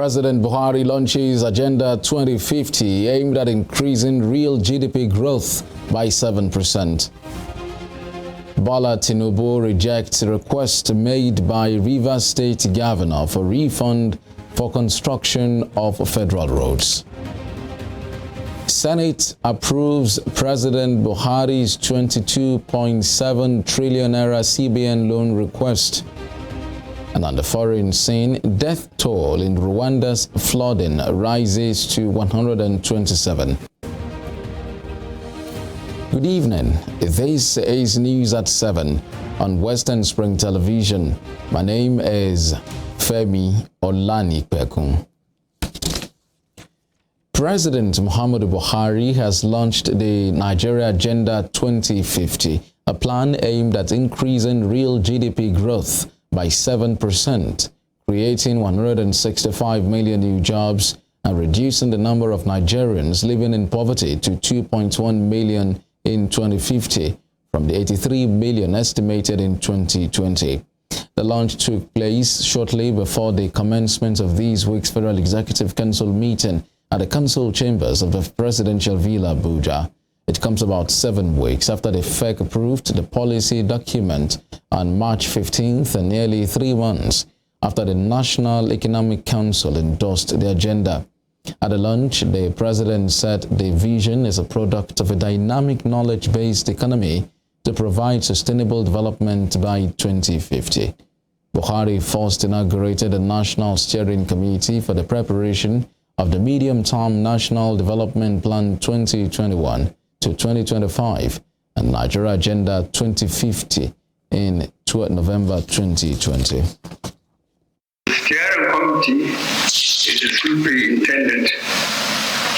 President Buhari launches Agenda 2050 aimed at increasing real GDP growth by 7%. Bola Tinubu rejects request made by Rivers State Governor for refund for construction of federal roads. Senate approves President Buhari's 22.7 trillion naira CBN loan request. And on the foreign scene, death toll in Rwanda's flooding rises to 127. Good evening. This is News at 7 on Western Spring Television. My name is Femi Olanipekun. President Muhammadu Buhari has launched the Nigeria Agenda 2050, a plan aimed at increasing real GDP growth by 7%, creating 165 million new jobs and reducing the number of Nigerians living in poverty to 2.1 million in 2050 from the 83 million estimated in 2020. The launch took place shortly before the commencement of this week's Federal Executive Council meeting at the council chambers of the Presidential Villa, Abuja. It comes about 7 weeks after the FEC approved the policy document on March 15th and nearly 3 months after the National Economic Council endorsed the agenda. At the launch, the president said the vision is a product of a dynamic knowledge-based economy to provide sustainable development by 2050. Buhari first inaugurated the National Steering Committee for the preparation of the Medium-Term National Development Plan 2021 to 2025 and Nigeria Agenda 2050 in November 2020. The steering committee is the superintendent,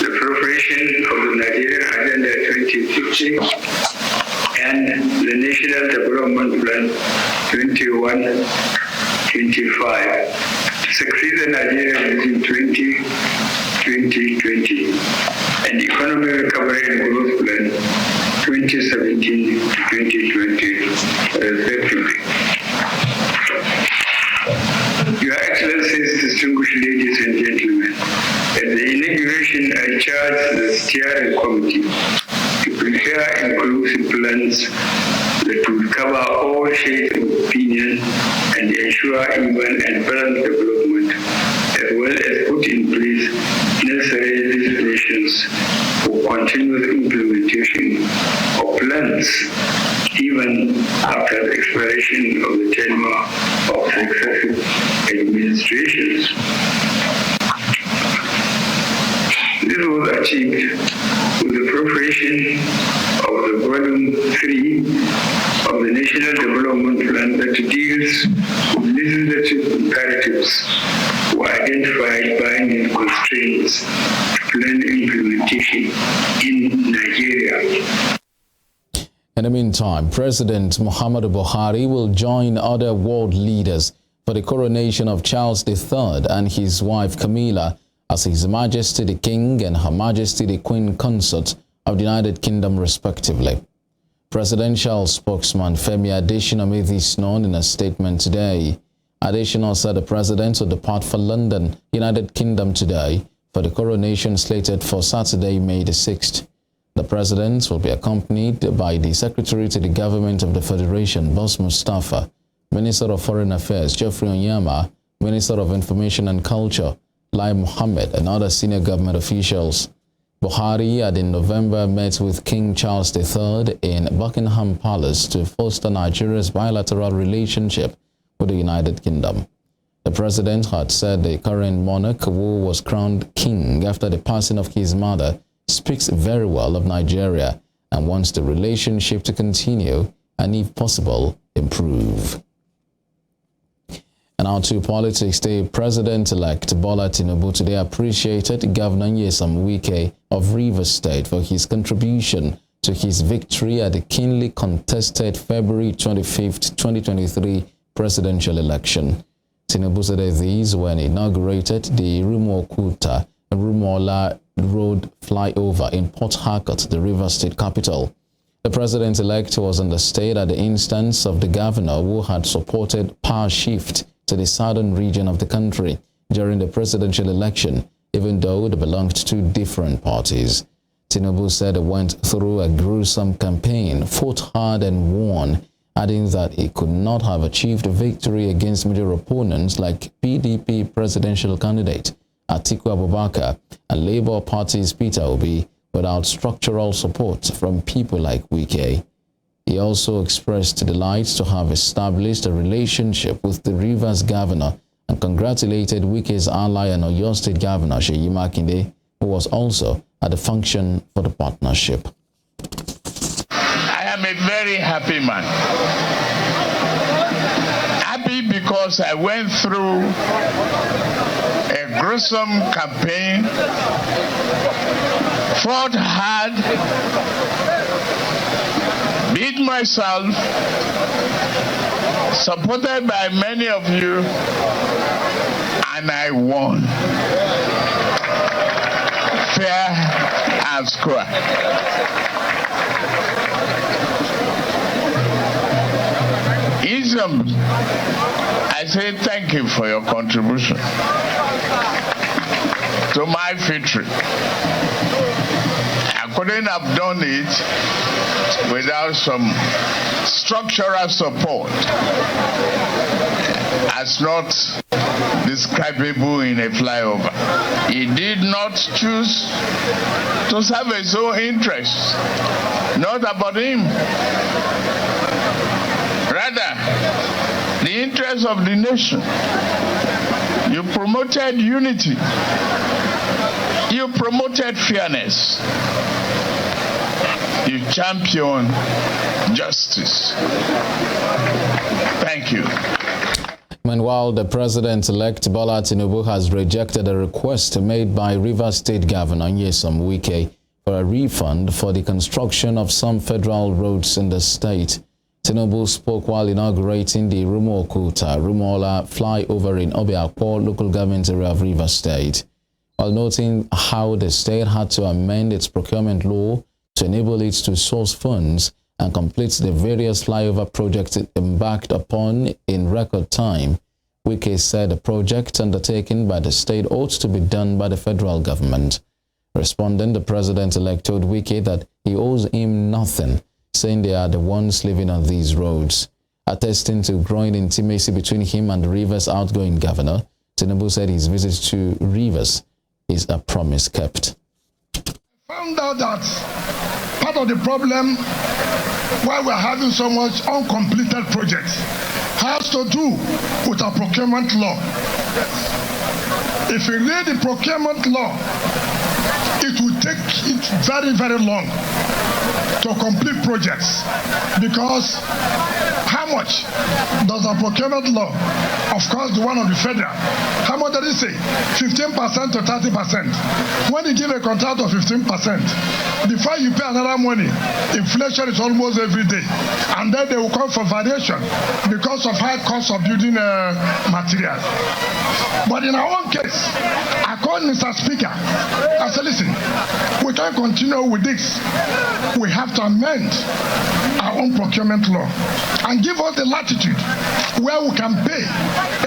the preparation of the Nigeria Agenda 2050 and the National Development Plan 21-25 to succeed the Nigeria Vision 2020 and the Economic Recovery and Growth Plan 2017-2020, respectively. Your Excellencies, distinguished ladies and gentlemen, at the inauguration I charged the steering committee to prepare inclusive plans that will cover all shades of opinion and ensure even and balanced development, as well as put in place necessary legislations for continuous implementation of plans even after the expiration of the tenure of successive administrations. This was achieved with the preparation of the Volume 3 of the National Development Plan that deals with legislative imperatives who identified binding constraints to plan implementation in Nigeria. In the meantime, President Muhammadu Buhari will join other world leaders for the coronation of Charles III and his wife Camilla as His Majesty the King and Her Majesty the Queen Consort of the United Kingdom, respectively. Presidential spokesman Femi Adesina made this known in a statement today. Adesina said the president will depart for London, United Kingdom today for the coronation slated for Saturday, May the 6th. The president will be accompanied by the Secretary to the Government of the Federation, Boss Mustafa, Minister of Foreign Affairs, Geoffrey Onyema, Minister of Information and Culture, Lai Mohammed, and other senior government officials. Buhari had in November met with King Charles III in Buckingham Palace to foster Nigeria's bilateral relationship with the United Kingdom. The president had said the current monarch, who was crowned king after the passing of his mother, speaks very well of Nigeria and wants the relationship to continue and, if possible, improve. And now to politics. The president-elect Bola Tinubu today appreciated Governor Nyesom Wike of Rivers State for his contribution to his victory at the keenly contested February 25, 2023 presidential election. Tinubu said this when he inaugurated the Rumola Road flyover in Port Harcourt, the Rivers State capital. The president-elect was understated at the instance of the governor who had supported power shift to the southern region of the country, during the presidential election, even though they belonged to different parties. Tinubu said he went through a gruesome campaign, fought hard and won, adding that he could not have achieved a victory against major opponents like PDP presidential candidate Atiku Abubakar and Labour Party's Peter Obi without structural support from people like Wike. He also expressed delight to have established a relationship with the Rivers governor and congratulated Wike's ally and Oyo State Governor Seyi Makinde, who was also at the function for the partnership. I am a very happy man. Happy because I went through a gruesome campaign, fought hard, beat myself, supported by many of you, and I won. Fair and square. Ism, I say thank you for your contribution to my victory. I couldn't have done it without some structural support, as not describable in a flyover. He did not choose to serve his own interests, not about him. Rather, the interests of the nation. You promoted unity. You promoted fairness. You championed justice. Thank you. Meanwhile, the president-elect Bola Tinubu has rejected a request made by Rivers State Governor Nyesom Wike for a refund for the construction of some federal roads in the state. Tinubu spoke while inaugurating the Rumo-Okuta-Rumola flyover in Obiakpo local government area of Rivers State, while noting how the state had to amend its procurement law to enable it to source funds and complete the various flyover projects it embarked upon in record time. Wike said the project undertaken by the state ought to be done by the federal government. Responding, the president-elect told Wike that he owes him nothing, saying they are the ones living on these roads. Attesting to growing intimacy between him and the Rivers outgoing governor, Tinubu said his visit to Rivers is a promise kept. I found out that part of the problem why we're having so much uncompleted projects has to do with our procurement law. If you read the procurement law, it will take it very, very long to complete projects, because how much does our procurement law, of course the one of the federal, how much does it say? 15% to 30%. When you give a contract of 15%, before you pay another money, inflation is almost every day, and then they will come for variation because of high cost of building materials. But in our own case, I called Mr. Speaker. I said, listen, we can't continue with this. We have to amend our own procurement law and give us the latitude where we can pay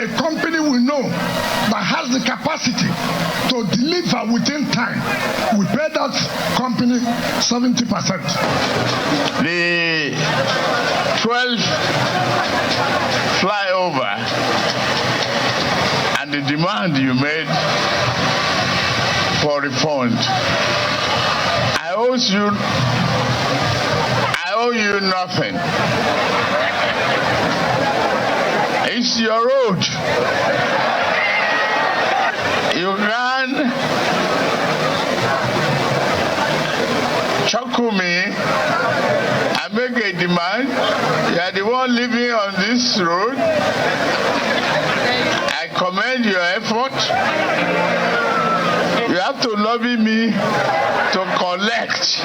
a company we know that has the capacity to deliver within time. We pay that company 70%. The 12th flyover and the demand you made for refund, I owe you nothing. It's your road. You can chuckle me and make a demand. You are the one living on this road. I commend your effort. You have to lobby me to collect.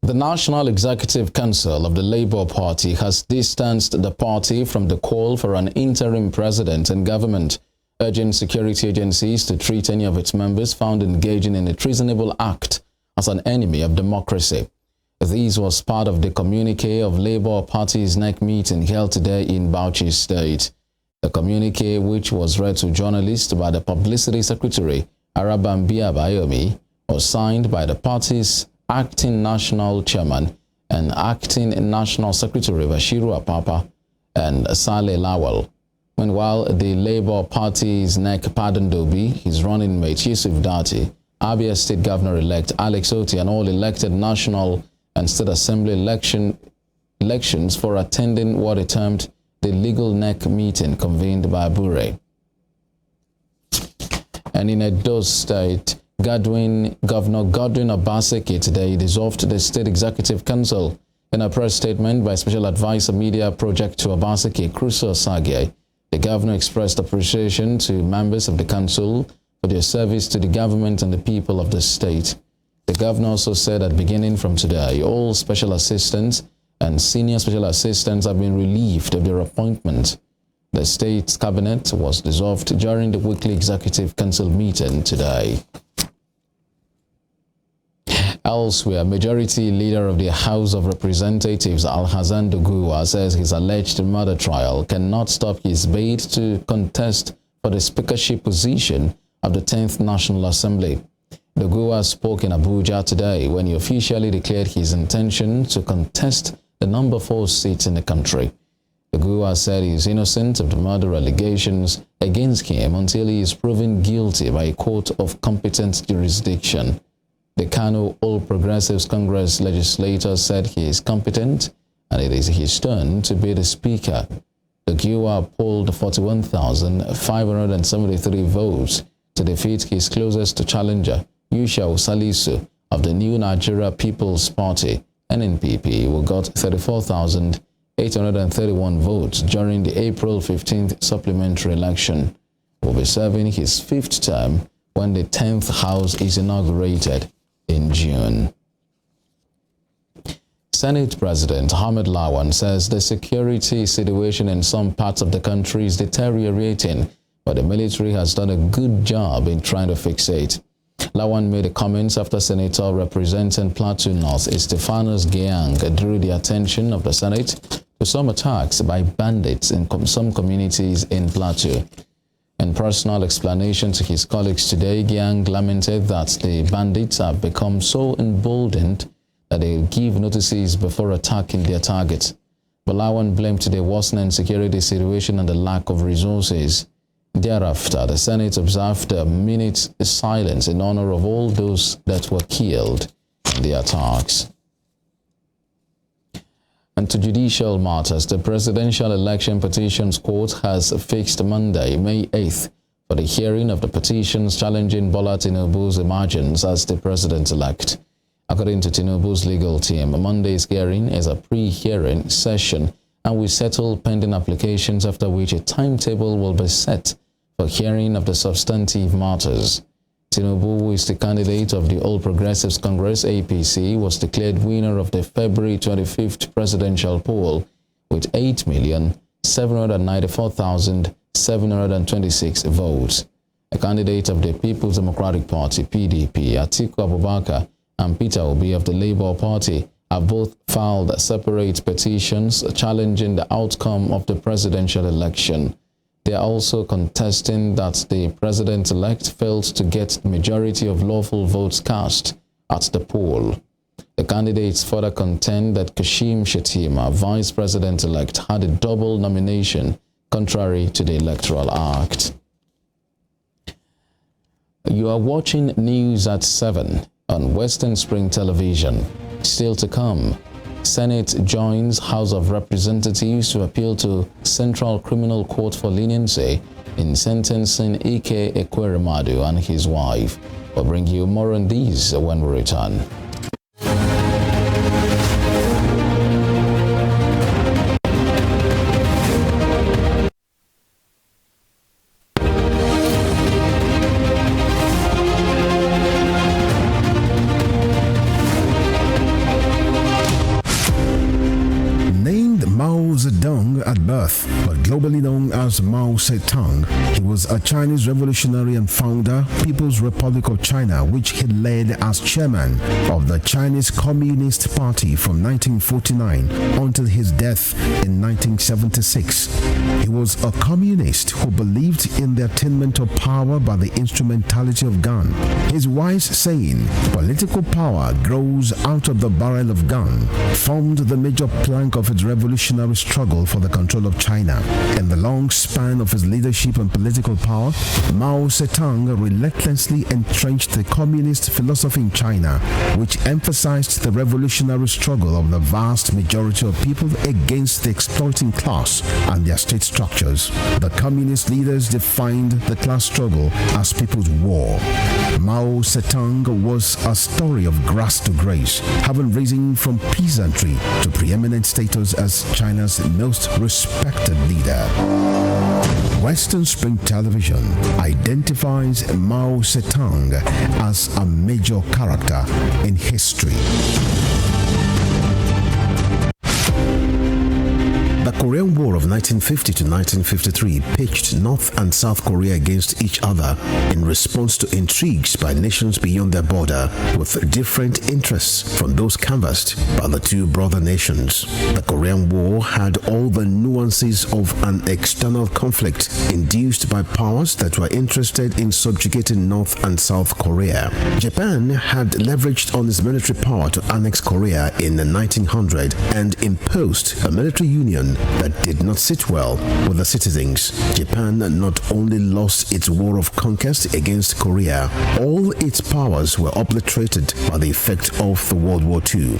The National Executive Council of the Labour Party has distanced the party from the call for an interim president and government, urging security agencies to treat any of its members found engaging in a treasonable act as an enemy of democracy. This was part of the communique of Labour Party's NEC meeting held today in Bauchi State. The communique, which was read to journalists by the Publicity Secretary, Arabambia Bayomi, was signed by the party's acting national chairman and acting national secretary Bashiru Apapa and Saleh Lawal. Meanwhile, the Labour Party's Nek Padandobi, his running mate Yusuf Dati, Abia State Governor-elect Alex Oti, and all elected national and state assembly elections for attending what he termed the legal NEC meeting convened by Abure. And in Edo State, Governor Godwin Obaseki today dissolved the State Executive Council. In a press statement by Special Advisor Media Project to Obaseki, Crusoe Sagie, the governor expressed appreciation to members of the council for their service to the government and the people of the state. The governor also said that beginning from today, all special assistants and senior special assistants have been relieved of their appointments. The state cabinet was dissolved during the weekly executive council meeting today. Elsewhere, Majority Leader of the House of Representatives Alhassan Doguwa says his alleged murder trial cannot stop his bid to contest for the speakership position of the 10th National Assembly. Doguwa spoke in Abuja today when he officially declared his intention to contest the number 4 seat in the country. Doguwa said he is innocent of the murder allegations against him until he is proven guilty by a court of competent jurisdiction. The Kano All Progressives Congress legislator said he is competent and it is his turn to be the speaker. Doguwa polled 41,573 votes to defeat his closest challenger, Yusha Salisu of the New Nigeria People's Party, NNPP, who got 34,831 votes during the April 15th supplementary election. Will be serving his 5th term when the 10th House is inaugurated in June. Senate President Ahmed Lawan says the security situation in some parts of the country is deteriorating, but the military has done a good job in trying to fix it. Lawan made the comments after Senator representing Plateau North Estefanos Gyang drew the attention of the Senate to some attacks by bandits in some communities in Plateau. In personal explanation to his colleagues today, Gyang lamented that the bandits have become so emboldened that they give notices before attacking their targets. But Lawan blamed the worsening security situation and the lack of resources. Thereafter, the Senate observed a minute's silence in honor of all those that were killed in the attacks. And to judicial matters, the Presidential Election Petitions Court has fixed Monday, May 8th, for the hearing of the petitions challenging Bola Tinubu's emergence as the president-elect. According to Tinubu's legal team, Monday's hearing is a pre-hearing session and will settle pending applications, after which a timetable will be set for hearing of the substantive matters. Tinubu, who is the candidate of the All Progressives Congress (APC), was declared winner of the February 25th presidential poll with 8,794,726 votes. A candidate of the People's Democratic Party (PDP), Atiku Abubakar, and Peter Obi of the Labour Party have both filed separate petitions challenging the outcome of the presidential election. They are also contesting that the president-elect failed to get the majority of lawful votes cast at the poll. The candidates further contend that Kashim Shettima, vice president-elect, had a double nomination contrary to the Electoral Act. You are watching News at 7 on Western Spring Television. Still to come, Senate joins House of Representatives to appeal to Central Criminal Court for leniency in sentencing Ike Ekweremadu and his wife. We'll bring you more on these when we return. Zedong at birth, but globally known known as Mao Zedong. He was a Chinese revolutionary and founder, People's Republic of China, which he led as chairman of the Chinese Communist Party from 1949 until his death in 1976. He was a communist who believed in the attainment of power by the instrumentality of gun. His wise saying, "Political power grows out of the barrel of gun," formed the major plank of his revolutionary struggle for the control of China. In the long span of his leadership and political power, Mao Zedong relentlessly entrenched the communist philosophy in China, which emphasized the revolutionary struggle of the vast majority of people against the exploiting class and their state structures. The communist leaders defined the class struggle as people's war. Mao Zedong was a story of grass to grace, having risen from peasantry to preeminent status as China's most respected leader. Western Spring Television identifies Mao Zedong as a major character in history. The Korean War of 1950 to 1953 pitched North and South Korea against each other in response to intrigues by nations beyond their border with different interests from those canvassed by the two brother nations. The Korean War had all the nuances of an external conflict induced by powers that were interested in subjugating North and South Korea. Japan had leveraged on its military power to annex Korea in 1900 and imposed a military union that did not sit well with the citizens. Japan not only lost its war of conquest against Korea, all its powers were obliterated by the effect of the World War II.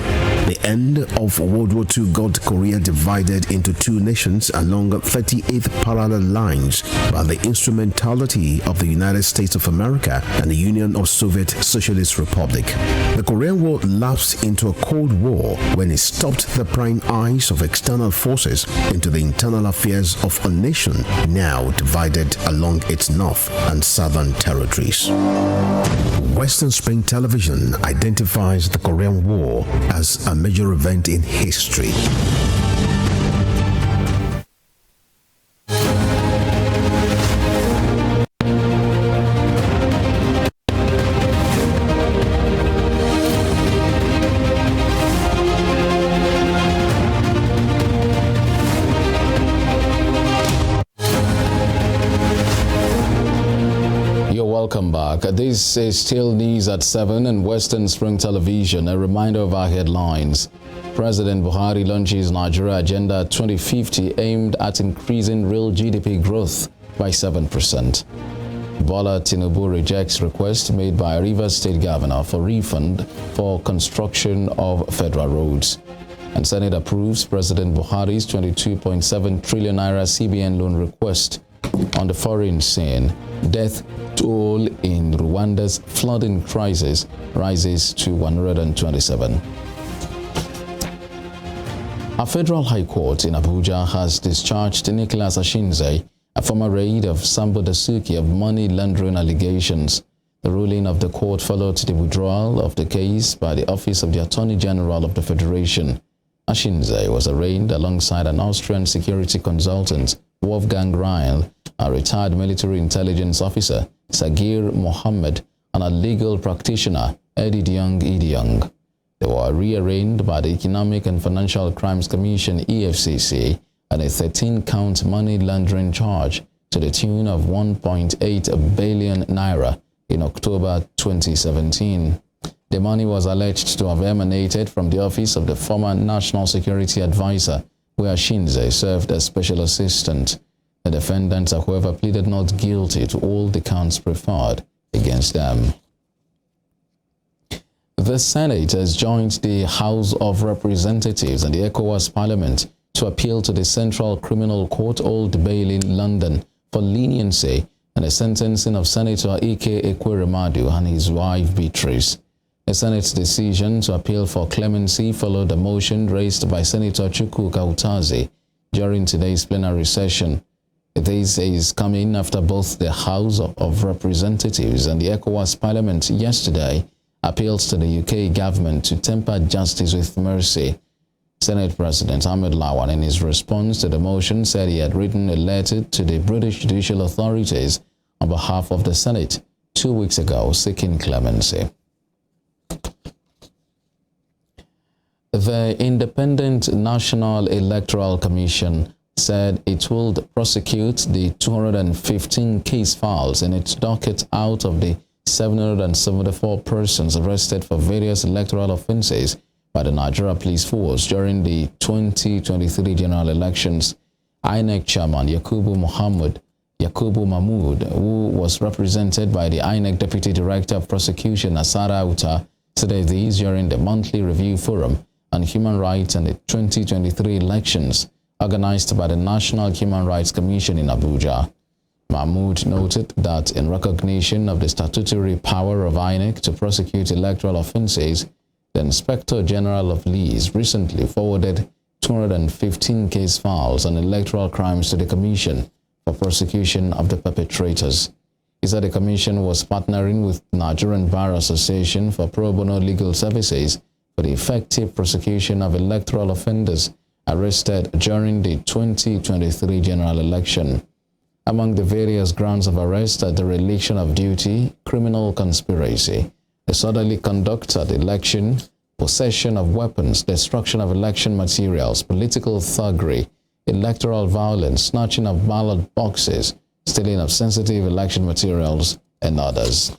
The end of World War II got Korea divided into two nations along 38 parallel lines by the instrumentality of the United States of America and the Union of Soviet Socialist Republic. The Korean War lapsed into a Cold War when it stopped the prying eyes of external forces into the internal affairs of a nation now divided along its north and southern territories. Western Spring Television identifies the Korean War as a major event in history. Welcome back. This is still news at 7 on Western Spring Television. A reminder of our headlines. President Buhari launches Nigeria Agenda 2050 aimed at increasing real GDP growth by 7%. Bola Tinubu rejects request made by Rivers State Governor for refund for construction of federal roads. And Senate approves President Buhari's 22.7 trillion naira CBN loan request. On the foreign scene, death toll in Rwanda's flooding crisis rises to 127. A federal high court in Abuja has discharged Nicholas Ashinze, a former aide of Sambo Dasuki, of money laundering allegations. The ruling of the court followed the withdrawal of the case by the Office of the Attorney General of the Federation. Ashinze was arraigned alongside an Austrian security consultant, Wolfgang Rheil, a retired military intelligence officer, Sagir Mohammed, and a legal practitioner, Eddie Diong. They were rearranged by the Economic and Financial Crimes Commission, EFCC, and a 13-count money laundering charge to the tune of 1.8 billion naira in October 2017. The money was alleged to have emanated from the office of the former National Security Advisor, where Ashinze served as special assistant. The defendants, however, pleaded not guilty to all the counts preferred against them. The Senate has joined the House of Representatives and the ECOWAS Parliament to appeal to the Central Criminal Court, Old Bailey in London, for leniency in the sentencing of Senator Ike Ekweremadu and his wife Beatrice. The Senate's decision to appeal for clemency followed a motion raised by Senator Chukwuka Utazi during today's plenary session. This is coming after both the House of Representatives and the ECOWAS Parliament yesterday appealed to the UK government to temper justice with mercy. Senate President Ahmed Lawan, in his response to the motion, said he had written a letter to the British judicial authorities on behalf of the Senate 2 weeks ago seeking clemency. The Independent National Electoral Commission said it will prosecute the 215 case files in its docket out of the 774 persons arrested for various electoral offenses by the Nigeria Police Force during the 2023 general elections. INEC Chairman Yakubu Mahmood, who was represented by the INEC Deputy Director of Prosecution Asara Uta, said these during the monthly review forum on human rights and the 2023 elections organized by the National Human Rights Commission in Abuja. Mahmood noted that in recognition of the statutory power of INEC to prosecute electoral offenses, the Inspector General of Police recently forwarded 215 case files on electoral crimes to the Commission for prosecution of the perpetrators. He said the Commission was partnering with Nigerian Bar Association for pro bono legal services for the effective prosecution of electoral offenders arrested during the 2023 general election. Among the various grounds of arrest are dereliction of duty, criminal conspiracy, disorderly conduct at election, possession of weapons, destruction of election materials, political thuggery, electoral violence, snatching of ballot boxes, stealing of sensitive election materials, and others.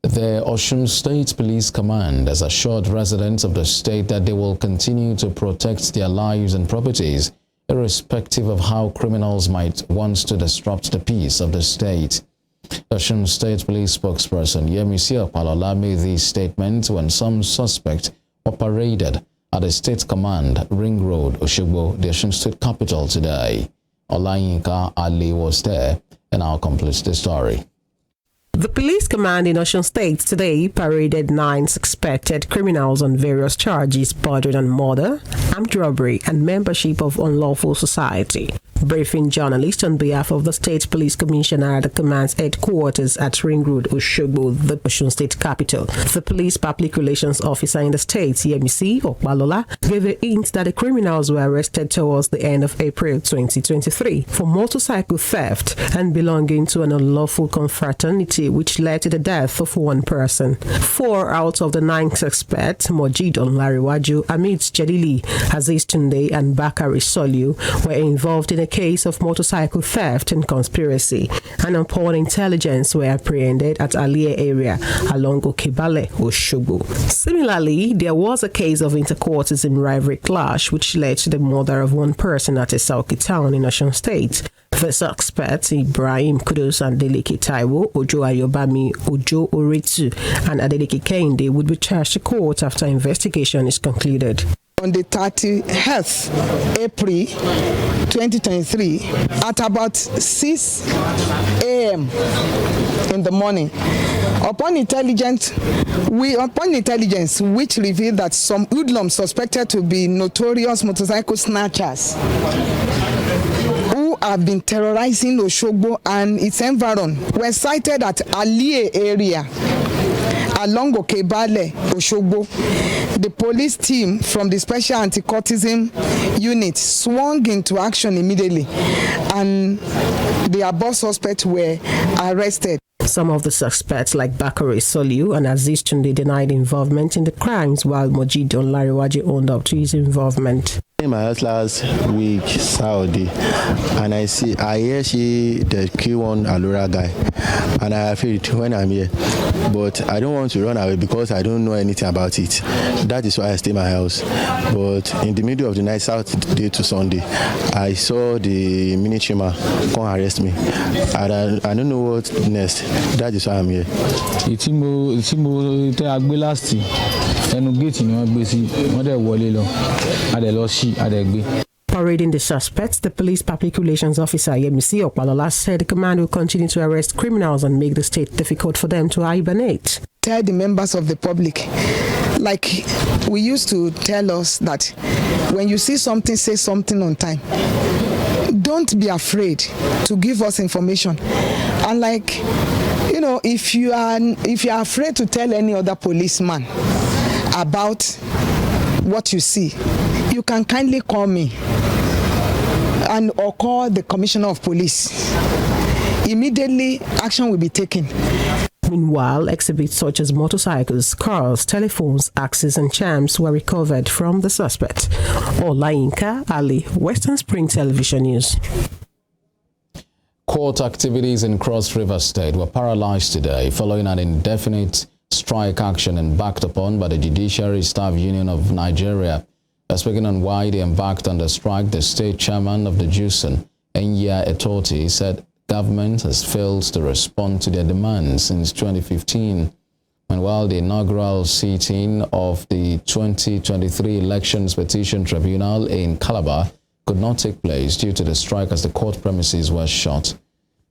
The Osun State Police Command has assured residents of the state that they will continue to protect their lives and properties, irrespective of how criminals might want to disrupt the peace of the state. Osun State Police spokesperson Yemisi Opalola made this statement when some suspects were paraded at the State Command, Ring Road, Oshogbo, the Osun State capital today. Olayinka Ali was there and now completes the story. The police command in Osun State today paraded 9 suspected criminals on various charges bordering on murder, armed robbery, and membership of unlawful society. Briefing journalists on behalf of the State Police Commissioner at the command's headquarters at Ring Road, Oshogbo, the Osun State capital, the police public relations officer in the state, Yemisi Opalola, gave a hint that the criminals were arrested towards the end of April 2023 for motorcycle theft and belonging to an unlawful confraternity which led to the death of 1 person. 4 out of the 9 suspects, Mojeed Onlariwaju, Amit Jedili, Aziz Tunde, and Bakari Soliu, were involved in a case of motorcycle theft and conspiracy, and upon intelligence were apprehended at Alie area along Okebale, Oshogbo. Similarly, there was a case of intercourtesan rivalry clash which led to the murder of 1 person at a Esauki town in Osun State. The suspects, Ibrahim Kudus and Adeleke Taiwo, Ojo Ayobami, Ojo Oretu, and Adeleke Kehinde would be charged to court after investigation is concluded. On the 30th April 2023, at about 6 a.m. in the morning, upon intelligence which revealed that some hoodlums suspected to be notorious motorcycle snatchers who have been terrorizing Oshogbo and its environs were sighted at Alie area along Okebale, Oshogbo. The police team from the Special Anti-Cultism Unit swung into action immediately, and the above suspects were arrested. Some of the suspects, like Bakari Soliu and Aziz Tunde, denied involvement in the crimes, while Mojeed Onlariwaju owned up to his involvement. My house last week, Saturday, and I hear the Q1 Alura guy, and I feel it when I'm here. But I don't want to run away because I don't know anything about it. That is why I stay in my house. But in the middle of the night, Saturday to Sunday, I saw the military man come arrest me. And I don't know what next. That is why I'm here. Parading the suspects, the police public relations officer Yemisi Opalola said the command will continue to arrest criminals and make the state difficult for them to hibernate. Tell the members of the public, like we used to tell us that when you see something, say something on time. Don't be afraid to give us information. And like, if you are afraid to tell any other policeman about what you see, you can kindly call me or call the Commissioner of Police. Immediately, action will be taken. Meanwhile, exhibits such as motorcycles, cars, telephones, axes, and charms were recovered from the suspect. Olayinka Ali, Western Spring Television News. Court activities in Cross River State were paralyzed today following an indefinite strike action embarked upon by the Judiciary Staff Union of Nigeria. Speaking on why they embarked on the strike, the state chairman of the JUSN, Enya Etoti, said government has failed to respond to their demands since 2015. And while the inaugural sitting of the 2023 Elections Petition Tribunal in Calabar could not take place due to the strike as the court premises were shut,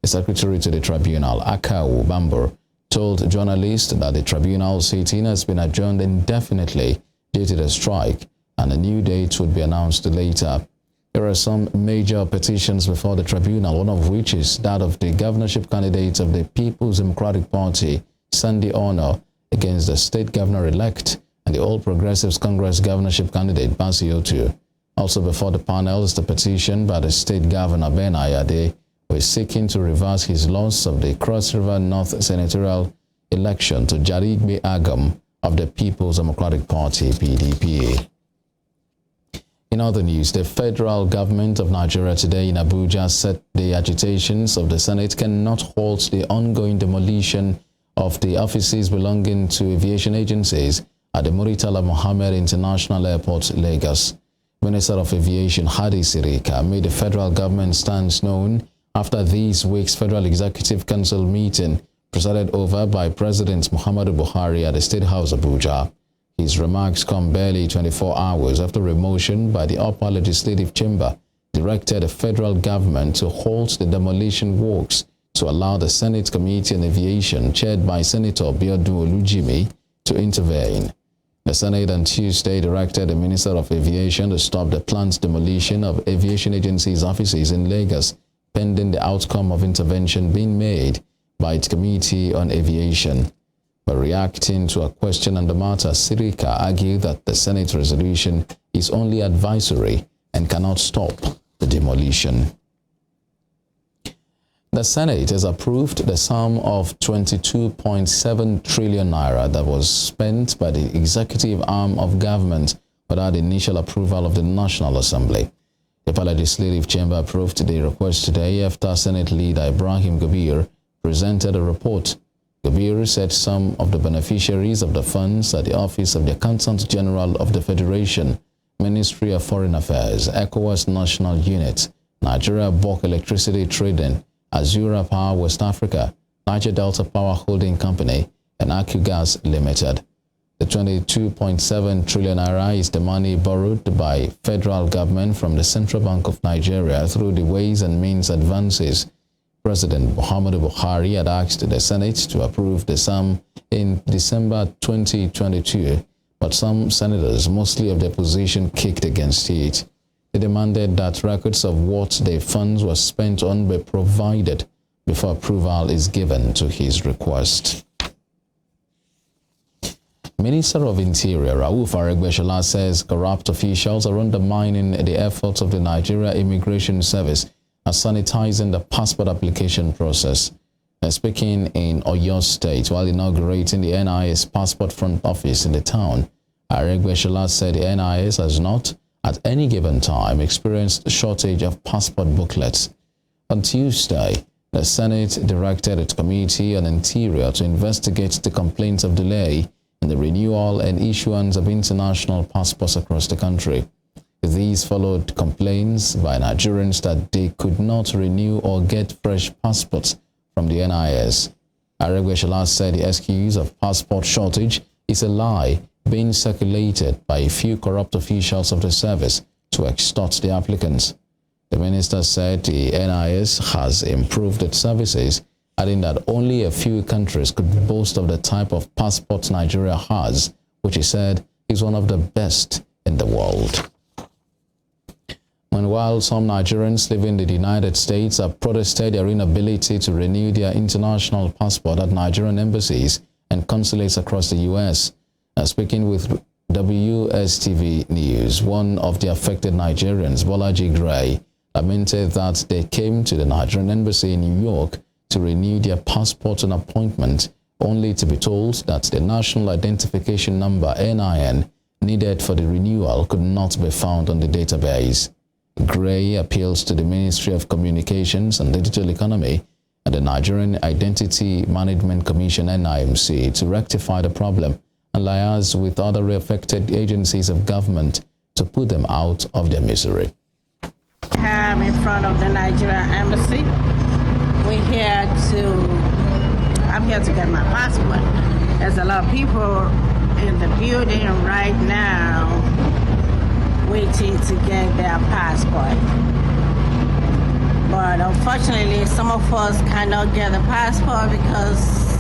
the secretary to the tribunal, Akau Bambur, told journalists that the tribunal sitting has been adjourned indefinitely due to the strike, and a new date would be announced later. There are some major petitions before the tribunal, one of which is that of the governorship candidate of the People's Democratic Party, Sandy Ono, against the state governor-elect and the All Progressives Congress governorship candidate, Basi Otu. Also before the panel is the petition by the state governor, Ben Ayade, who is seeking to reverse his loss of the Cross River North senatorial election to Jarigbe Agam of the People's Democratic Party, PDP. In other news, the federal government of Nigeria today in Abuja said the agitations of the Senate cannot halt the ongoing demolition of the offices belonging to aviation agencies at the Muritala Mohammed International Airport, Lagos. Minister of Aviation Hadi Sirika made the federal government stance known after this week's Federal Executive Council meeting presided over by President Muhammadu Buhari at the State House, Abuja. His remarks come barely 24 hours after a motion by the Upper Legislative Chamber directed the federal government to halt the demolition works to allow the Senate Committee on Aviation, chaired by Senator Biodun Olujimi, to intervene. The Senate on Tuesday directed the Minister of Aviation to stop the planned demolition of aviation agencies' offices in Lagos, pending the outcome of intervention being made by its Committee on Aviation. But reacting to a question on the matter, Sirika argued that the Senate resolution is only advisory and cannot stop the demolition. The Senate has approved the sum of 22.7 trillion naira that was spent by the executive arm of government without initial approval of the National Assembly. The Legislative Chamber approved the request today after Senate leader Ibrahim Gabir presented a report. Gabir said some of the beneficiaries of the funds are the Office of the Accountant General of the Federation, Ministry of Foreign Affairs, ECOWAS National Unit, Nigeria Bulk Electricity Trading, Azura Power West Africa, Niger Delta Power Holding Company, and AcuGas Limited. The 22.7 trillion naira is the money borrowed by federal government from the Central Bank of Nigeria through the Ways and Means Advances. President Muhammadu Buhari had asked the Senate to approve the sum in December 2022, but some senators, mostly of the opposition, kicked against it. They demanded that records of what the funds were spent on be provided before approval is given to his request. Minister of Interior Rauf Aregbesola says corrupt officials are undermining the efforts of the Nigeria Immigration Service as sanitizing the passport application process. Speaking in Oyo State while inaugurating the NIS passport front office in the town, Aregbesola said the NIS has not, at any given time, experienced a shortage of passport booklets. On Tuesday, the Senate directed its Committee on Interior to investigate the complaints of delay in the renewal and issuance of international passports across the country. These followed complaints by Nigerians that they could not renew or get fresh passports from the NIS. Aregbesola said the excuse of passport shortage is a lie being circulated by a few corrupt officials of the service to extort the applicants. The minister said the NIS has improved its services, adding that only a few countries could boast of the type of passport Nigeria has, which he said is one of the best in the world. And while some Nigerians living in the United States have protested their inability to renew their international passport at Nigerian embassies and consulates across the U.S., speaking with WSTV News. One of the affected Nigerians, Bolaji Gray, lamented that they came to the Nigerian embassy in New York to renew their passport and appointment, only to be told that the National Identification Number, NIN, needed for the renewal could not be found on the database. Gray appeals to the Ministry of Communications and Digital Economy and the Nigerian Identity Management Commission, NIMC, to rectify the problem and liaise with other affected agencies of government to put them out of their misery. I'm in front of the Nigerian embassy. I'm here to get my passport. There's a lot of people in the building right now waiting to get their passport. But unfortunately, some of us cannot get the passport because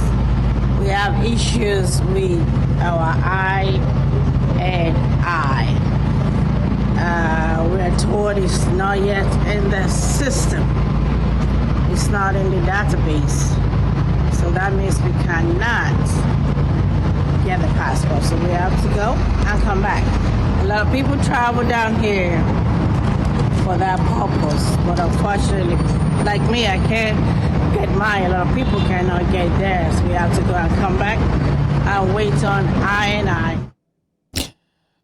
we have issues with our eye and eye. We are told it's not yet in the system. It's not in the database. So that means we cannot get the passport. So we have to go and come back. A lot of people travel down here for that purpose. But unfortunately, like me, I can't get mine. A lot of people cannot get theirs. So we have to go and come back and wait on I&I.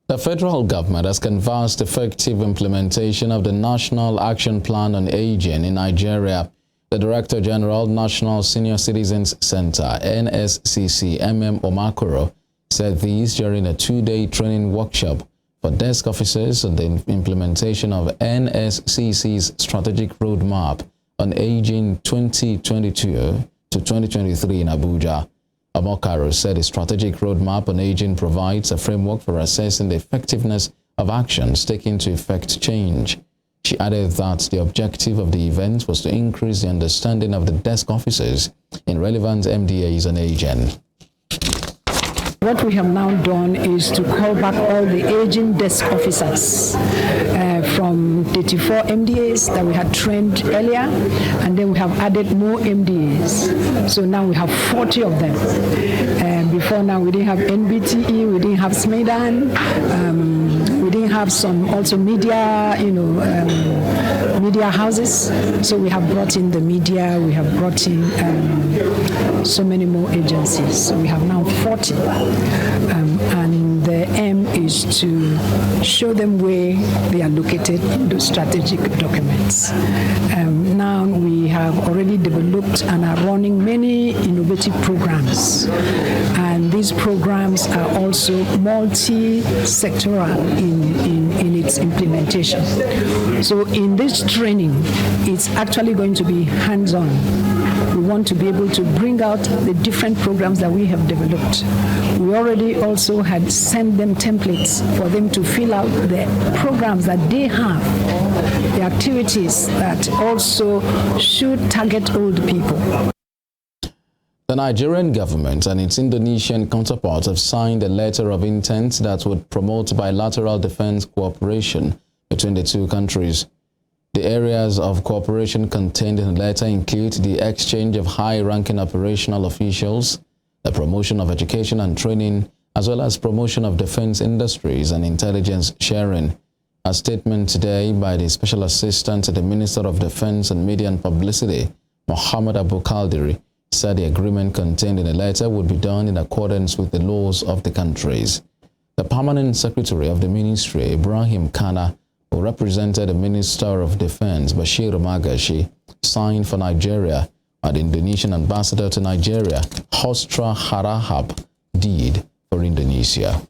The federal government has canvassed effective implementation of the National Action Plan on Aging in Nigeria. The Director General, National Senior Citizens Center, NSCC, Omakoro, said this during a two-day training workshop for desk officers on the implementation of NSCC's Strategic Roadmap on Aging 2022 to 2023 in Abuja. Omakoro said the Strategic Roadmap on Aging provides a framework for assessing the effectiveness of actions taken to effect change. She added that the objective of the event was to increase the understanding of the desk officers in relevant MDAs on aging. What we have now done is to call back all the aging desk officers from 34 MDAs that we had trained earlier, and then we have added more MDAs. So now we have 40 of them. Before now we didn't have NBTE, we didn't have SMEDAN, we didn't have some also media, media houses. So we have brought in the media, we have brought in so many more agencies. So we have now 40. And the aim is to show them where they are located in the strategic documents. Now we have already developed and are running many innovative programs. And these programs are also multi-sectoral in its implementation. So in this training, it's actually going to be hands-on. We want to be able to bring out the different programs that we have developed. We already also had sent them templates for them to fill out the programs that they have, the activities that also should target old people. The Nigerian government and its Indonesian counterparts have signed a letter of intent that would promote bilateral defense cooperation between the two countries. The areas of cooperation contained in the letter include the exchange of high-ranking operational officials, the promotion of education and training, as well as promotion of defense industries and intelligence sharing. A statement today by the Special Assistant to the Minister of Defense and Media and Publicity, Muhammad Abu Kaldiri, said the agreement contained in the letter would be done in accordance with the laws of the countries. The Permanent Secretary of the Ministry, Ibrahim Kana, who represented the Minister of Defense, Bashir Magashi, signed for Nigeria, and the Indonesian ambassador to Nigeria, Hostra Harahap, did for Indonesia.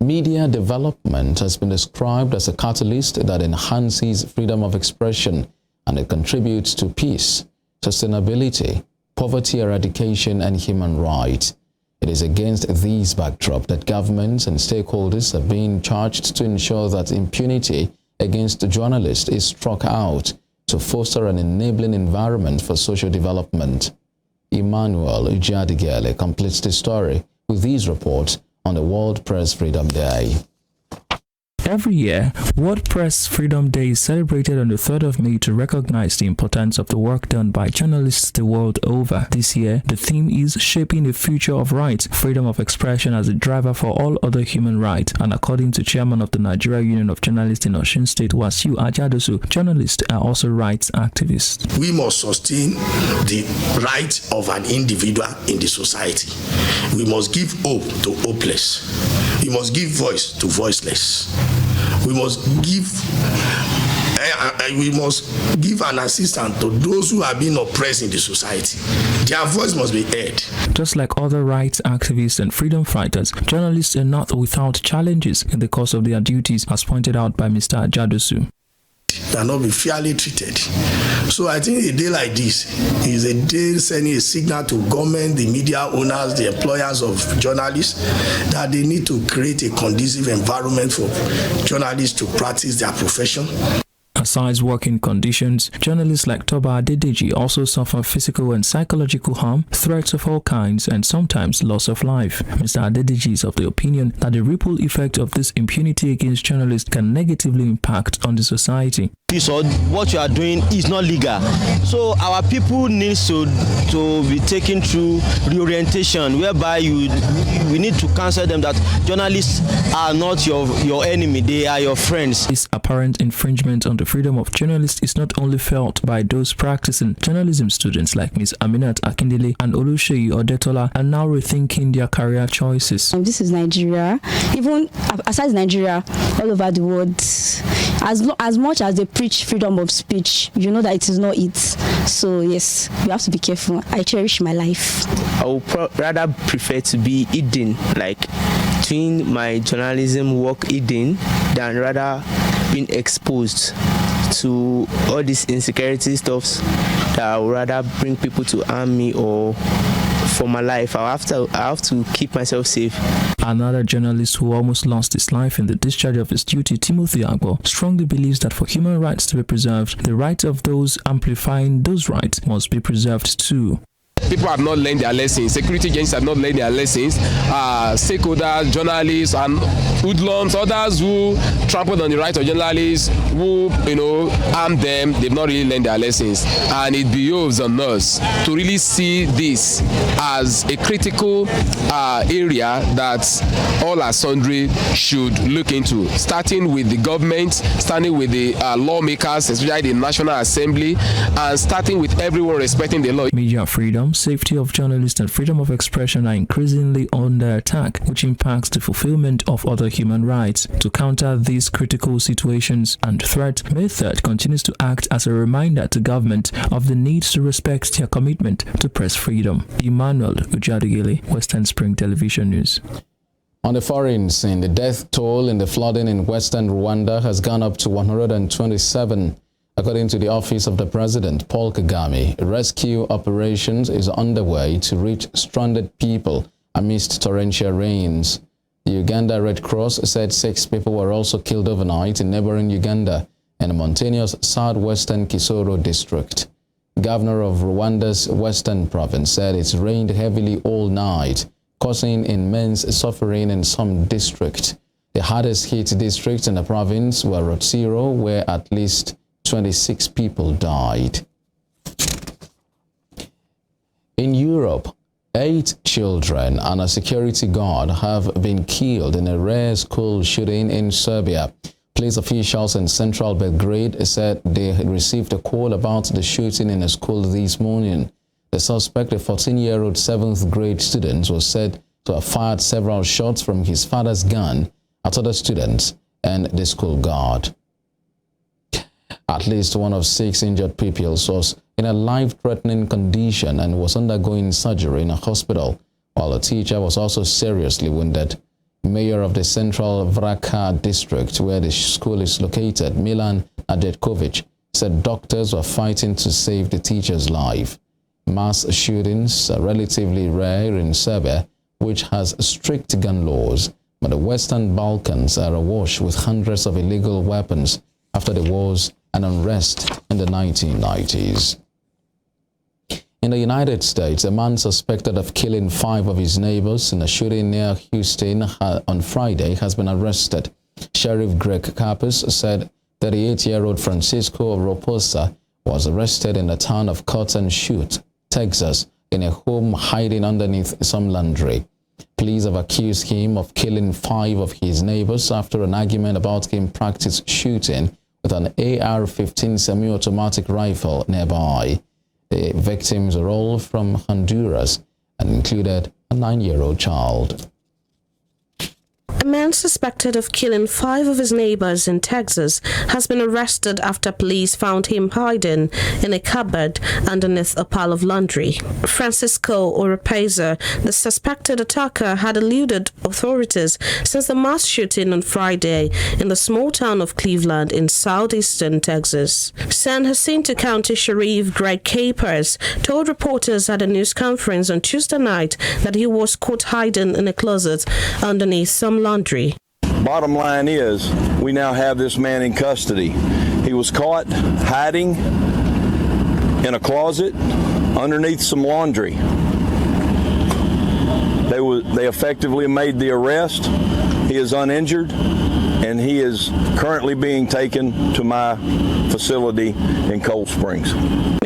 Media development has been described as a catalyst that enhances freedom of expression, and it contributes to peace, sustainability, poverty eradication, and human rights. It is against these backdrop that governments and stakeholders are being charged to ensure that impunity against journalists is struck out to foster an enabling environment for social development. Emmanuel Ujadigele completes the story with these reports on the World Press Freedom Day. Every year, World Press Freedom Day is celebrated on the 3rd of May to recognize the importance of the work done by journalists the world over. This year, the theme is Shaping the Future of Rights, Freedom of Expression as a driver for all other human rights. And according to Chairman of the Nigeria Union of Journalists in Osun State, Wasiu Ajadosu, journalists are also rights activists. We must sustain the right of an individual in the society. We must give hope to hopeless. We must give voice to voiceless. We must give an assistance to those who have been oppressed in the society. Their voice must be heard. Just like other rights activists and freedom fighters, journalists are not without challenges in the course of their duties, as pointed out by Mr. Ajadosu. Cannot be fairly treated. So I think a day like this is a day sending a signal to government, the media owners, the employers of journalists, that they need to create a conducive environment for journalists to practice their profession. Besides working conditions, journalists like Toba Adedeji also suffer physical and psychological harm, threats of all kinds, and sometimes loss of life. Mr. Adedeji is of the opinion that the ripple effect of this impunity against journalists can negatively impact on the society. What you are doing is not legal. So our people need to be taken through reorientation, whereby we need to counsel them that journalists are not your enemy, they are your friends. This apparent infringement on the freedom of journalists is not only felt by those practicing journalism. Students like Ms. Aminat Akindele and Oluseyi Odetola are now rethinking their career choices. This is Nigeria. Even aside Nigeria, all over the world, as much as they preach freedom of speech, you know that it is not it. So yes, you have to be careful. I cherish my life. I would rather prefer to be hidden, like doing my journalism work hidden, than rather being exposed to all these insecurity stuffs that would rather bring people to harm me or for my life. I have to keep myself safe. Another journalist who almost lost his life in the discharge of his duty, Timothy Agbo, strongly believes that for human rights to be preserved, the rights of those amplifying those rights must be preserved too. People have not learned their lessons. Security agents have not learned their lessons. Stakeholders, journalists, and hoodlums, others who trampled on the rights of journalists, who harm them, they've not really learned their lessons. And it behoves on us to really see this as a critical area that all our sundry should look into, starting with the government, starting with the lawmakers, especially the National Assembly, and starting with everyone respecting the law. Media freedom, safety of journalists, and freedom of expression are increasingly under attack, which impacts the fulfillment of other human rights. To counter these critical situations and threats, May 3rd continues to act as a reminder to government of the need to respect their commitment to press freedom. Emmanuel Ujadigili, Western Spring Television News. On the foreign scene, the death toll in the flooding in western Rwanda has gone up to 127. According to the Office of the President, Paul Kagame, rescue operations is underway to reach stranded people amidst torrential rains. The Uganda Red Cross said 6 people were also killed overnight in neighboring Uganda in the mountainous southwestern Kisoro district. Governor of Rwanda's western province said it's rained heavily all night, causing immense suffering in some districts. The hardest hit districts in the province were Rutsiro, where at least 26 people died. In Europe, 8 children and a security guard have been killed in a rare school shooting in Serbia. Police officials in central Belgrade said they had received a call about the shooting in a school this morning. The suspect, a 14-year-old 7th grade student, was said to have fired several shots from his father's gun at other students and the school guard. At least one of 6 injured pupils was in a life-threatening condition and was undergoing surgery in a hospital, while a teacher was also seriously wounded. Mayor of the Central Vraka district, where the school is located, Milan Adetkovic, said doctors were fighting to save the teacher's life. Mass shootings are relatively rare in Serbia, which has strict gun laws, but the Western Balkans are awash with hundreds of illegal weapons after the wars and unrest in the 1990s. In the United States, a man suspected of killing 5 of his neighbors in a shooting near Houston on Friday has been arrested. Sheriff Greg Capus said 38-year-old Francisco Roposa was arrested in the town of Cotton Chute, Texas, in a home hiding underneath some laundry. Police have accused him of killing 5 of his neighbors after an argument about him practice shooting with an AR-15 semi-automatic rifle nearby. The victims are all from Honduras and included a 9-year-old child. A man suspected of killing 5 of his neighbors in Texas has been arrested after police found him hiding in a cupboard underneath a pile of laundry. Francisco Oropeza, the suspected attacker, had eluded authorities since the mass shooting on Friday in the small town of Cleveland in southeastern Texas. San Jacinto County Sheriff Greg Capers told reporters at a news conference on Tuesday night that he was caught hiding in a closet underneath some laundry. Bottom line is, we now have this man in custody. He was caught hiding in a closet underneath some laundry. They effectively made the arrest. He is uninjured, and he is currently being taken to my facility in Cold Springs.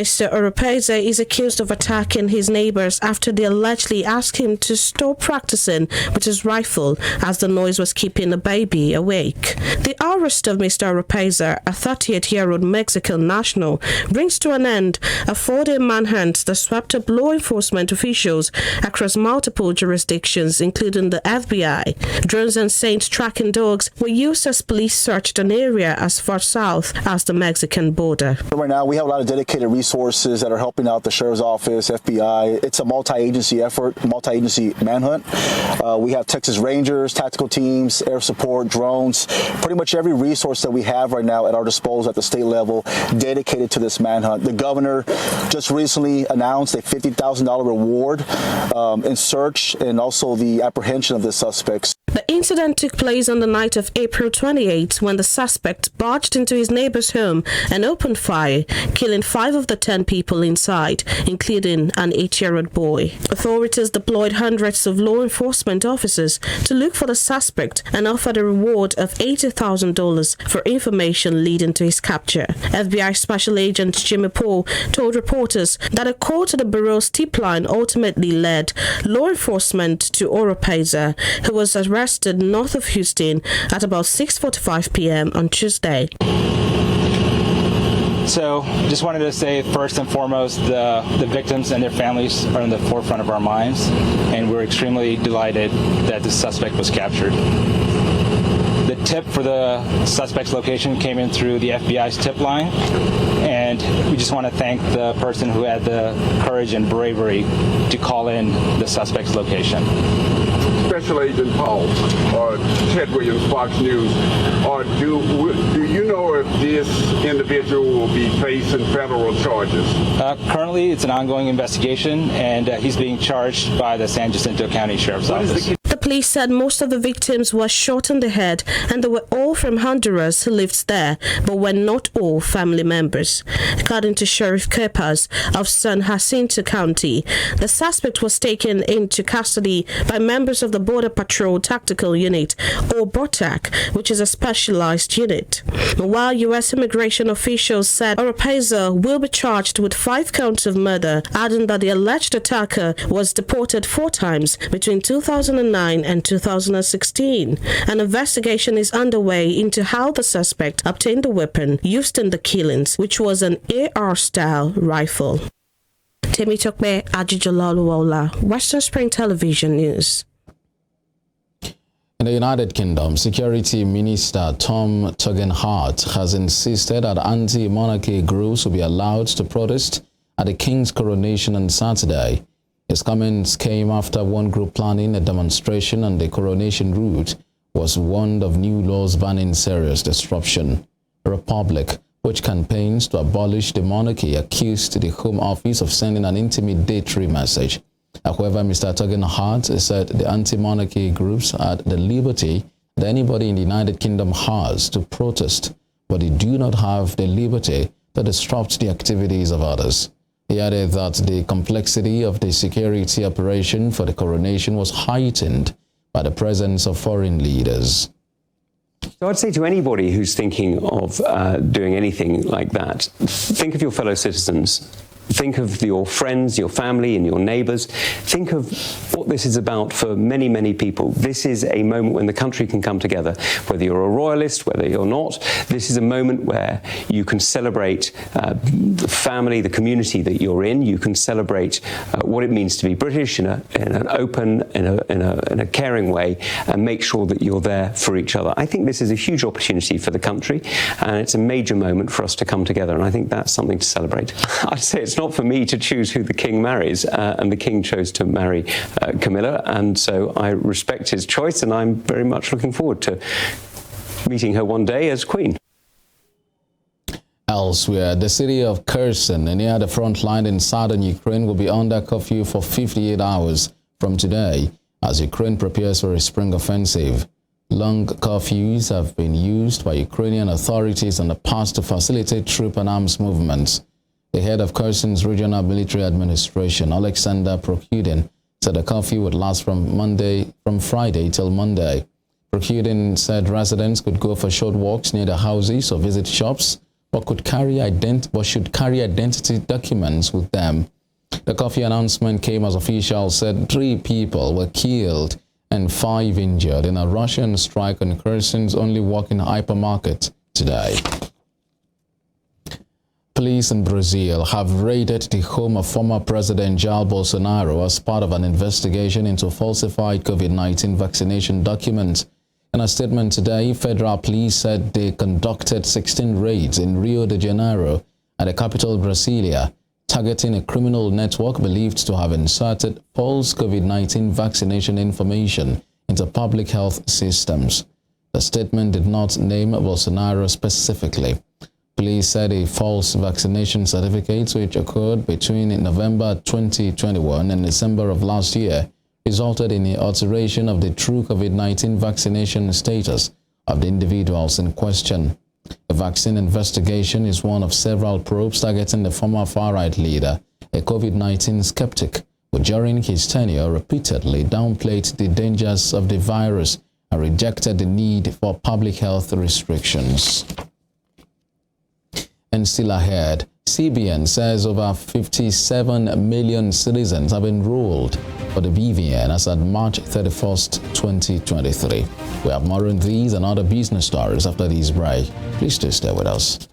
Mr. Oropeza is accused of attacking his neighbors after they allegedly asked him to stop practicing with his rifle as the noise was keeping the baby awake. The arrest of Mr. Oropeza, a 38-year-old Mexican national, brings to an end a 4-day manhunt that swept up law enforcement officials across multiple jurisdictions, including the FBI. Drones and Saint tracking dogs were used as police searched an area as far south as the Mexican border. Right now, we have a lot of dedicated resources that are helping out the Sheriff's Office, FBI. It's a multi-agency effort, multi-agency manhunt. We have Texas Rangers, tactical teams, air support, drones, pretty much every resource that we have right now at our disposal at the state level dedicated to this manhunt. The governor just recently announced a $50,000 reward in search and also the apprehension of the suspects. The incident took place on the night of April 28 when the suspect barged into his neighbor's home and opened fire, killing 5 of the 10 people inside, including an 8-year-old boy. Authorities deployed hundreds of law enforcement officers to look for the suspect and offered a reward of $80,000 for information leading to his capture. FBI Special Agent Jimmy Paul told reporters that a call to the bureau's tip line ultimately led law enforcement to Oropeza, who was arrested north of Houston at about 6:45 p.m. on Tuesday. So just wanted to say, first and foremost, the victims and their families are in the forefront of our minds, and we're extremely delighted that the suspect was captured. The tip for the suspect's location came in through the FBI's tip line, and we just want to thank the person who had the courage and bravery to call in the suspect's location. Special Agent Paul, Ted Williams, Fox News. Do you know if this individual will be facing federal charges? Currently, it's an ongoing investigation, and he's being charged by the San Jacinto County Sheriff's Office. The police said most of the victims were shot in the head, and they were all from Honduras who lived there, but were not all family members. According to Sheriff Capers of San Jacinto County, the suspect was taken into custody by members of the Border Patrol Tactical Unit, or BOTAC, which is a specialized unit. While U.S. immigration officials said Oropeza will be charged with 5 counts of murder, adding that the alleged attacker was deported 4 times between 2009 and 2016. An investigation is underway into how the suspect obtained the weapon used in the killings, which was an AR-style rifle. Temitokbe Ajijolaluola, Western Spring Television News. In the United Kingdom, Security Minister Tom Tugendhat has insisted that anti-monarchy groups will be allowed to protest at the King's coronation on Saturday. His comments came after one group planning a demonstration on the coronation route was warned of new laws banning serious disruption. Republic, which campaigns to abolish the monarchy, accused the Home Office of sending an intimidatory message. However, Mr. Tugendhat said the anti-monarchy groups had the liberty that anybody in the United Kingdom has to protest, but they do not have the liberty to disrupt the activities of others. He added that the complexity of the security operation for the coronation was heightened by the presence of foreign leaders. So I'd say to anybody who's thinking of doing anything like that, think of your fellow citizens. Think of your friends, your family, and your neighbours. Think of what this is about for many, many people. This is a moment when the country can come together. Whether you're a royalist, whether you're not, this is a moment where you can celebrate the family, the community that you're in. You can celebrate what it means to be British in an open, in a caring way, and make sure that you're there for each other. I think this is a huge opportunity for the country, and it's a major moment for us to come together, and I think that's something to celebrate. I'd say it's not for me to choose who the king marries, and the king chose to marry Camilla, and so I respect his choice, and I'm very much looking forward to meeting her one day as queen. Elsewhere, the city of Kherson, near the front line in southern Ukraine, will be under curfew for 58 hours from today as Ukraine prepares for a spring offensive. Long curfews have been used by Ukrainian authorities in the past to facilitate troop and arms movements. The head of Kherson's regional military administration, Alexander Prokudin, said the curfew would last from Friday till Monday. Prokudin said residents could go for short walks near the houses or visit shops, but should carry identity documents with them. The curfew announcement came as officials said 3 people were killed and 5 injured in a Russian strike on Kherson's only working hypermarket today. Police in Brazil have raided the home of former President Jair Bolsonaro as part of an investigation into falsified COVID-19 vaccination documents. In a statement today, federal police said they conducted 16 raids in Rio de Janeiro and the capital Brasilia, targeting a criminal network believed to have inserted false COVID-19 vaccination information into public health systems. The statement did not name Bolsonaro specifically. Police said a false vaccination certificate, which occurred between November 2021 and December of last year, resulted in the alteration of the true COVID-19 vaccination status of the individuals in question. The vaccine investigation is one of several probes targeting the former far-right leader, a COVID-19 skeptic, who during his tenure repeatedly downplayed the dangers of the virus and rejected the need for public health restrictions. And still ahead, CBN says over 57 million citizens have enrolled for the BVN as at March 31st, 2023. We have more on these and other business stories after this break. Please do stay with us.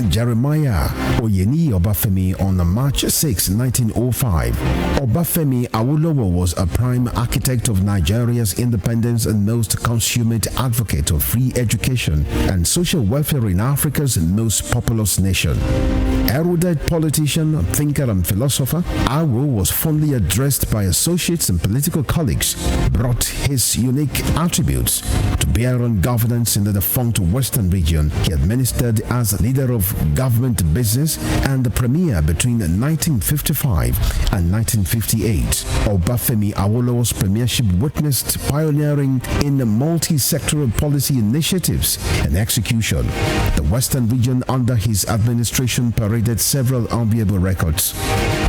Jeremiah Oyeni Obafemi on March 6, 1905. Obafemi Awolowo was a prime architect of Nigeria's independence and most consummate advocate of free education and social welfare in Africa's most populous nation. Erudite politician, thinker, and philosopher, Awo was fondly addressed by associates and political colleagues, brought his unique attributes to bear on governance in the defunct Western region. He administered as leader of government business and the premier between 1955 and 1958. Obafemi Awolowo's premiership witnessed pioneering in multi-sectoral policy initiatives and execution. The Western region under his administration paraded several enviable records.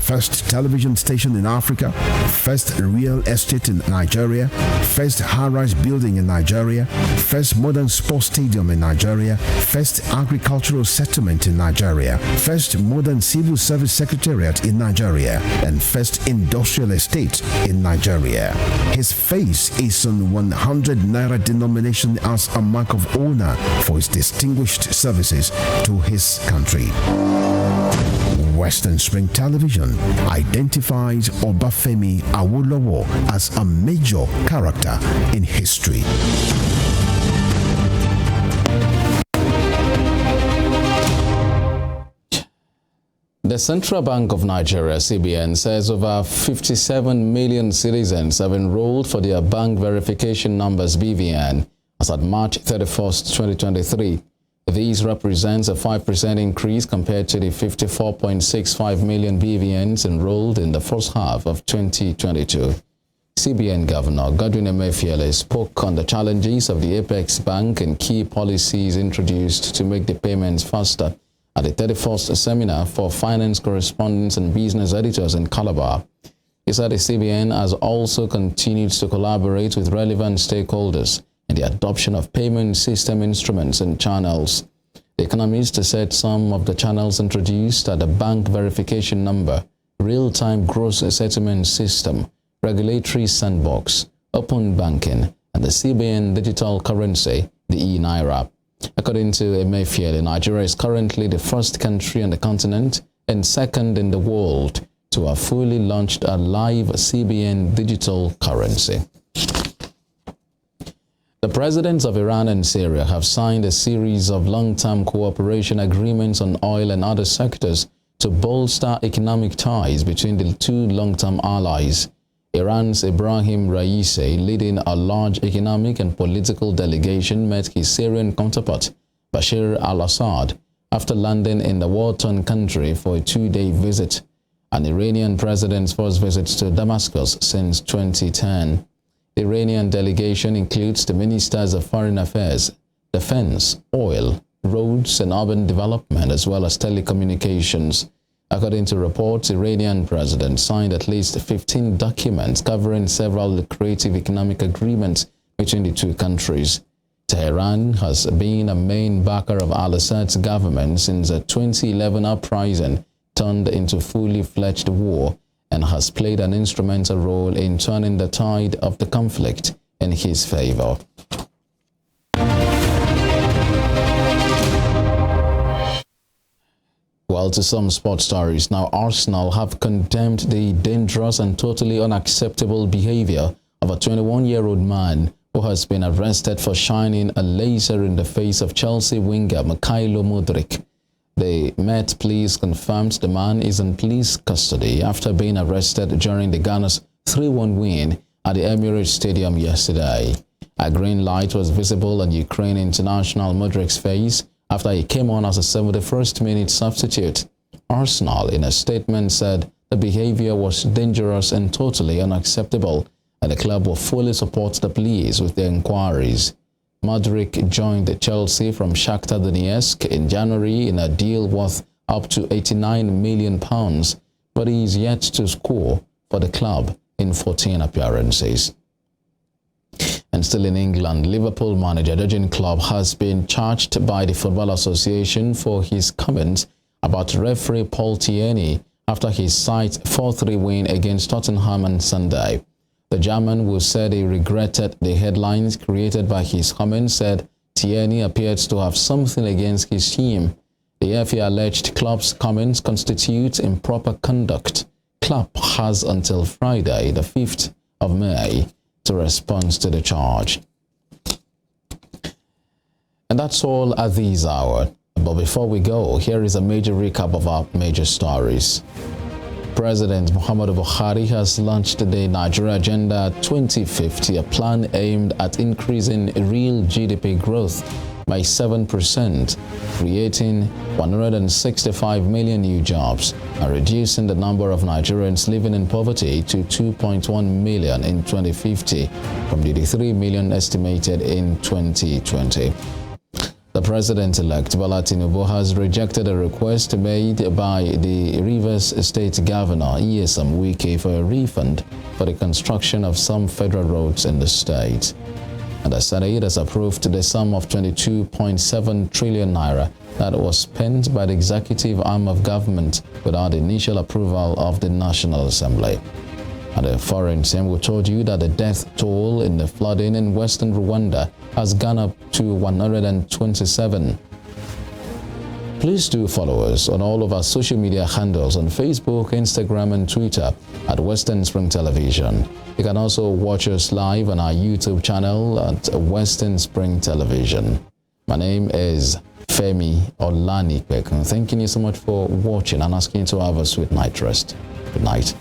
First television station in Africa, first real estate in Nigeria, first high-rise building in Nigeria, first modern sports stadium in Nigeria, first agricultural settlement in Nigeria, first modern civil service secretariat in Nigeria, and first industrial estate in Nigeria. His face is on 100 Naira denomination as a mark of honor for his distinguished services to his country. Western Spring Television identifies Obafemi Awolowo as a major character in history. The Central Bank of Nigeria, CBN, says over 57 million citizens have enrolled for their bank verification numbers BVN as at March 31st, 2023. These represents a 5% increase compared to the 54.65 million BVNs enrolled in the first half of 2022. CBN Governor Godwin Emefiele spoke on the challenges of the Apex Bank and key policies introduced to make the payments faster at the 31st seminar for finance correspondents and business editors in Calabar. He said the CBN has also continued to collaborate with relevant stakeholders in the adoption of payment system instruments and channels. The economist said some of the channels introduced are the bank verification number, real-time gross settlement system, regulatory sandbox, open banking, and the CBN digital currency, the e-Naira. According to Emefiele, Nigeria is currently the first country on the continent and second in the world to have fully launched a live CBN digital currency. The presidents of Iran and Syria have signed a series of long-term cooperation agreements on oil and other sectors to bolster economic ties between the two long-term allies. Iran's Ibrahim Raisi, leading a large economic and political delegation, met his Syrian counterpart, Bashar al-Assad, after landing in the war-torn country for a two-day visit, an Iranian president's first visit to Damascus since 2010. The Iranian delegation includes the ministers of foreign affairs, defense, oil, roads and urban development, as well as telecommunications. According to reports, the Iranian president signed at least 15 documents covering several lucrative economic agreements between the two countries. Tehran has been a main backer of al-Assad's government since a 2011 uprising turned into fully fledged war, and has played an instrumental role in turning the tide of the conflict in his favor. Well, to some sports stories now, Arsenal have condemned the dangerous and totally unacceptable behavior of a 21-year-old man who has been arrested for shining a laser in the face of Chelsea winger Mikhailo Mudryk. The Met Police confirmed the man is in police custody after being arrested during the Ghana's 3-1 win at the Emirates Stadium yesterday. A green light was visible on Ukraine international Mudryk's face after he came on as a 71st minute substitute. Arsenal, in a statement, said the behavior was dangerous and totally unacceptable, and the club will fully support the police with their inquiries. Mudryk joined Chelsea from Shakhtar Donetsk in January in a deal worth up to £89 million, but he is yet to score for the club in 14 appearances. And still in England, Liverpool manager Jurgen Klopp has been charged by the Football Association for his comments about referee Paul Tierney after his side's 4-3 win against Tottenham on Sunday. The German, who said he regretted the headlines created by his comments, said Tierney appeared to have something against his team. The FA alleged Klopp's comments constitute improper conduct. Klopp has until Friday, the 5th of May, to respond to the charge. And that's all at this hour. But before we go, here is a major recap of our major stories. President Muhammadu Buhari has launched the Nigeria Agenda 2050, a plan aimed at increasing real GDP growth by 7%, creating 165 million new jobs, and reducing the number of Nigerians living in poverty to 2.1 million in 2050 from the 83 million estimated in 2020. The president-elect Bola Tinubu has rejected a request made by the Rivers State Governor Nyesom Wike for a refund for the construction of some federal roads in the state. And the Senate has approved the sum of 22.7 trillion naira that was spent by the executive arm of government without initial approval of the National Assembly. And the foreign team, we told you that the death toll in the flooding in western Rwanda has gone up to 127. Please do follow us on all of our social media handles on Facebook, Instagram, and Twitter at Western Spring Television. You can also watch us live on our YouTube channel at Western Spring Television. My name is Femi Olanikwek. Thanking you so much for watching and asking you to have a sweet night rest. Good night.